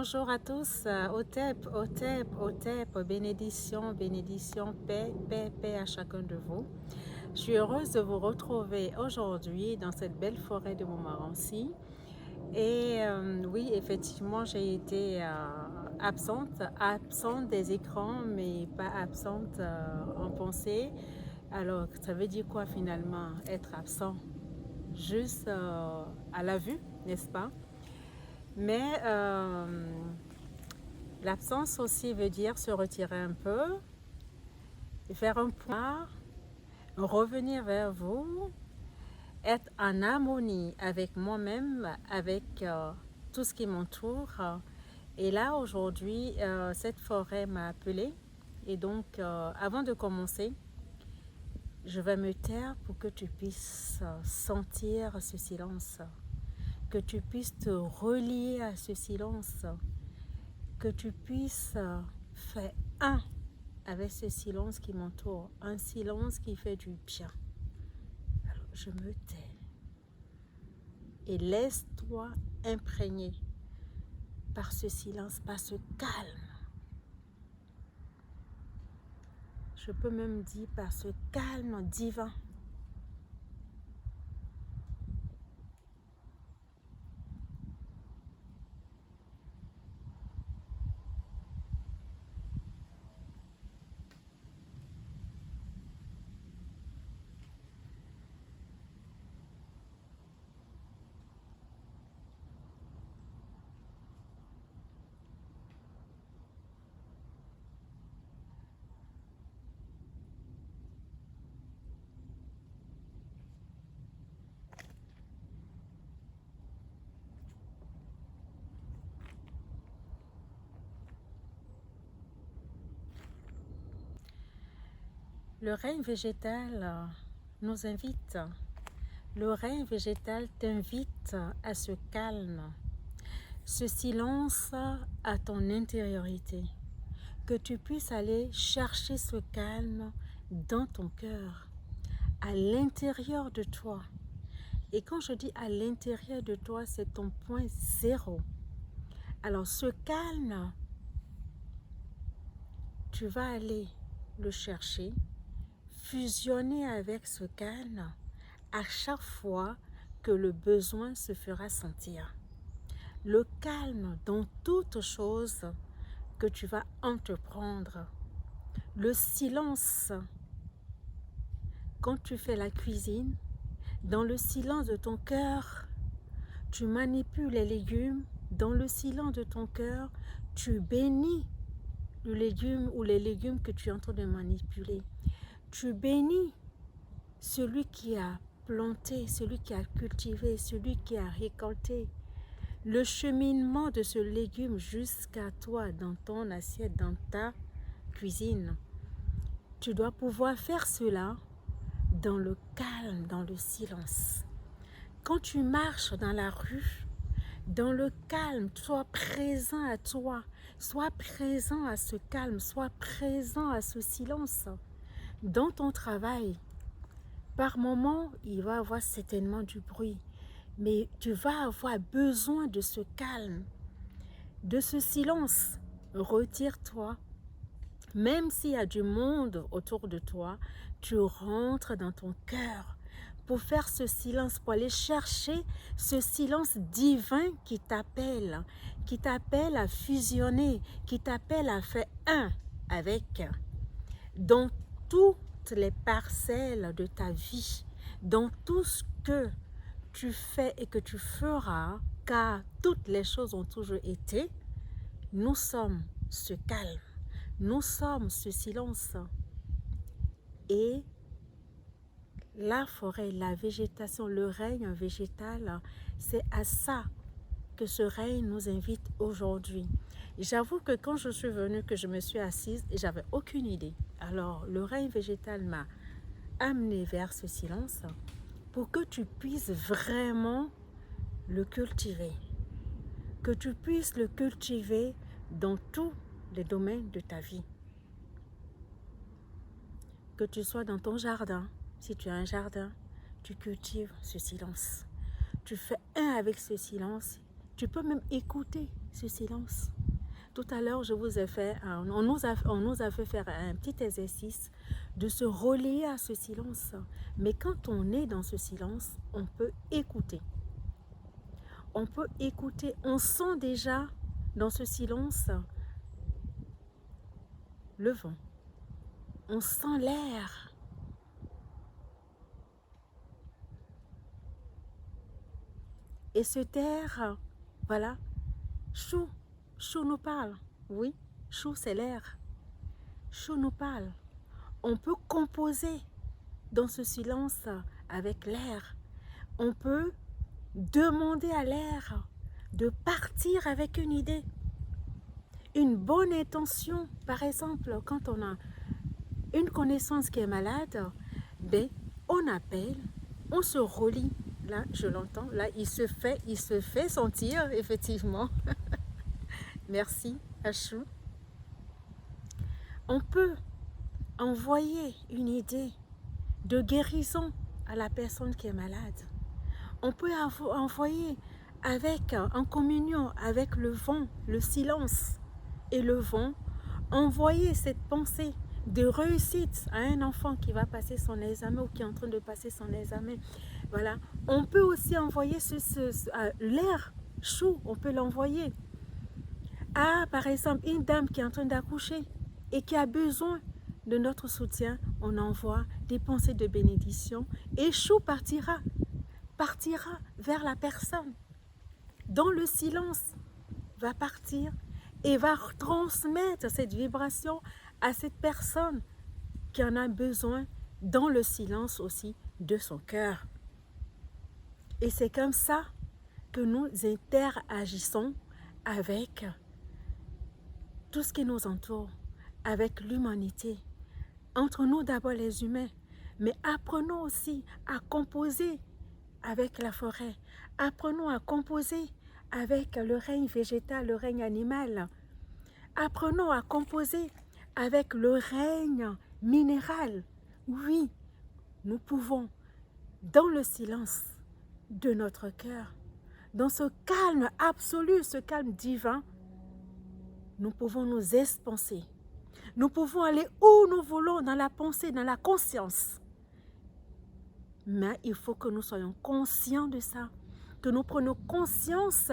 Bonjour à tous, Otep, bénédiction, bénédiction, paix, paix, paix à chacun de vous. Je suis heureuse de vous retrouver aujourd'hui dans cette belle forêt de Montmorency. Et oui, effectivement, j'ai été absente des écrans, mais pas absente en pensée. Alors, ça veut dire quoi finalement, être absent? Juste à la vue, n'est-ce pas? Mais l'absence aussi veut dire se retirer un peu, faire un point, revenir vers vous, être en harmonie avec moi-même, avec tout ce qui m'entoure. Et là, aujourd'hui, cette forêt m'a appelée. Et donc, avant de commencer, je vais me taire pour que tu puisses sentir ce silence, que tu puisses te relier à ce silence, que tu puisses faire un avec ce silence qui m'entoure, un silence qui fait du bien. Alors, je me tais et laisse-toi imprégner par ce silence, par ce calme. Je peux même dire par ce calme divin. Le règne végétal nous invite. Le règne végétal t'invite à ce calme, ce silence à ton intériorité. Que tu puisses aller chercher ce calme dans ton cœur, à l'intérieur de toi. Et quand je dis à l'intérieur de toi, c'est ton point zéro. Alors ce calme, tu vas aller le chercher, fusionner avec ce calme à chaque fois que le besoin se fera sentir. Le calme dans toute chose que tu vas entreprendre. Le silence quand tu fais la cuisine, dans le silence de ton cœur, tu manipules les légumes. Dans le silence de ton cœur, tu bénis le légume ou les légumes que tu es en train de manipuler. Tu bénis celui qui a planté, celui qui a cultivé, celui qui a récolté. Le cheminement de ce légume jusqu'à toi, dans ton assiette, dans ta cuisine. Tu dois pouvoir faire cela dans le calme, dans le silence. Quand tu marches dans la rue, dans le calme, sois présent à toi, sois présent à ce calme, sois présent à ce silence. Dans ton travail, par moments, il va y avoir certainement du bruit, mais tu vas avoir besoin de ce calme, de ce silence. Retire-toi. Même s'il y a du monde autour de toi, tu rentres dans ton cœur pour faire ce silence, pour aller chercher ce silence divin qui t'appelle à fusionner, qui t'appelle à faire un avec. Dans toutes les parcelles de ta vie, dans tout ce que tu fais et que tu feras, car toutes les choses ont toujours été, nous sommes ce calme. Nous sommes ce silence. Et la forêt, la végétation, le règne végétal, c'est à ça que ce règne nous invite aujourd'hui. J'avoue que quand je suis venue, que je me suis assise, j'avais aucune idée. Alors, le règne végétal m'a amené vers ce silence pour que tu puisses vraiment le cultiver. Que tu puisses le cultiver dans tous les domaines de ta vie. Que tu sois dans ton jardin, si tu as un jardin, tu cultives ce silence. Tu fais un avec ce silence. Tu peux même écouter ce silence. Tout à l'heure, on nous a fait faire un petit exercice de se relier à ce silence. Mais quand on est dans ce silence, on peut écouter. On peut écouter, on sent déjà dans ce silence le vent. On sent l'air. Et cet air, voilà, Chou nous parle. Oui, Chou c'est l'air. Chou nous parle. On peut composer dans ce silence avec l'air. On peut demander à l'air de partir avec une idée. Une bonne intention, par exemple, quand on a une connaissance qui est malade, ben, on appelle, on se relie. Là, je l'entends, là, il se fait sentir, effectivement. Merci, Achou. On peut envoyer une idée de guérison à la personne qui est malade. On peut envoyer en communion avec le vent, le silence et le vent, envoyer cette pensée de réussite à un enfant qui va passer son examen ou qui est en train de passer son examen. Voilà. On peut aussi envoyer l'air chaud, on peut l'envoyer à, par exemple, une dame qui est en train d'accoucher et qui a besoin de notre soutien. On envoie des pensées de bénédiction et Chou partira vers la personne. Dans le silence, va partir et va transmettre cette vibration à cette personne qui en a besoin dans le silence aussi de son cœur. Et c'est comme ça que nous interagissons avec tout ce qui nous entoure, avec l'humanité. Entre nous d'abord les humains, mais apprenons aussi à composer avec la forêt. Apprenons à composer avec le règne végétal, le règne animal. Apprenons à composer avec le règne minéral. Oui, nous pouvons, dans le silence de notre cœur, dans ce calme absolu, ce calme divin, nous pouvons nous expanser. Nous pouvons aller où nous voulons dans la pensée, dans la conscience. Mais il faut que nous soyons conscients de ça, que nous prenions conscience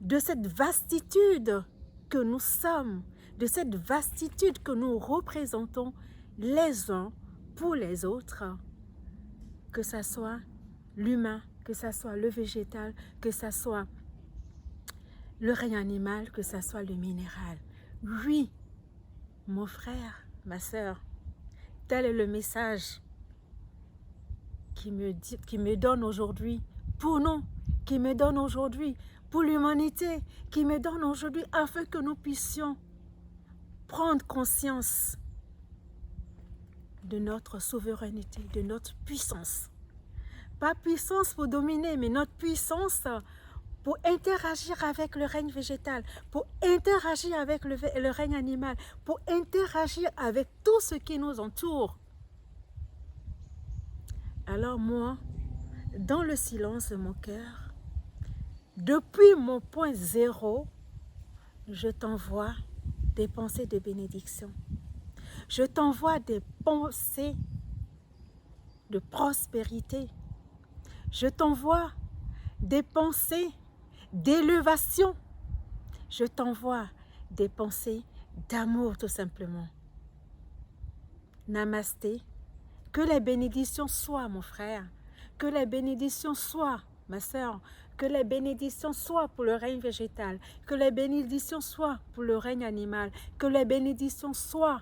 de cette vastitude que nous sommes, de cette vastitude que nous représentons les uns pour les autres, que ce soit l'humain, que ce soit le végétal, que ce soit le règne animal, que ce soit le minéral. Oui, mon frère, ma sœur, tel est le message qui me donne aujourd'hui pour nous, qui me donne aujourd'hui pour l'humanité, qui me donne aujourd'hui afin que nous puissions prendre conscience de notre souveraineté, de notre puissance. Pas puissance pour dominer, mais notre puissance pour interagir avec le règne végétal, pour interagir avec le règne animal, pour interagir avec tout ce qui nous entoure. Alors moi, dans le silence de mon cœur, depuis mon point zéro, je t'envoie des pensées de bénédiction. Je t'envoie des pensées de prospérité. Je t'envoie des pensées d'élévation. Je t'envoie des pensées d'amour tout simplement. Namasté. Que les bénédictions soient, mon frère. Que les bénédictions soient, ma sœur. Que les bénédictions soient pour le règne végétal. Que les bénédictions soient pour le règne animal. Que les bénédictions soient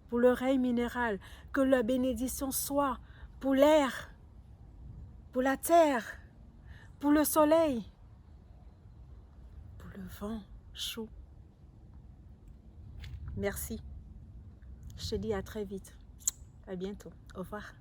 pour le règne minéral. Que la bénédiction soit pour l'air, pour la terre, pour le soleil, pour le vent chaud. Merci. Je te dis à très vite. À bientôt. Au revoir.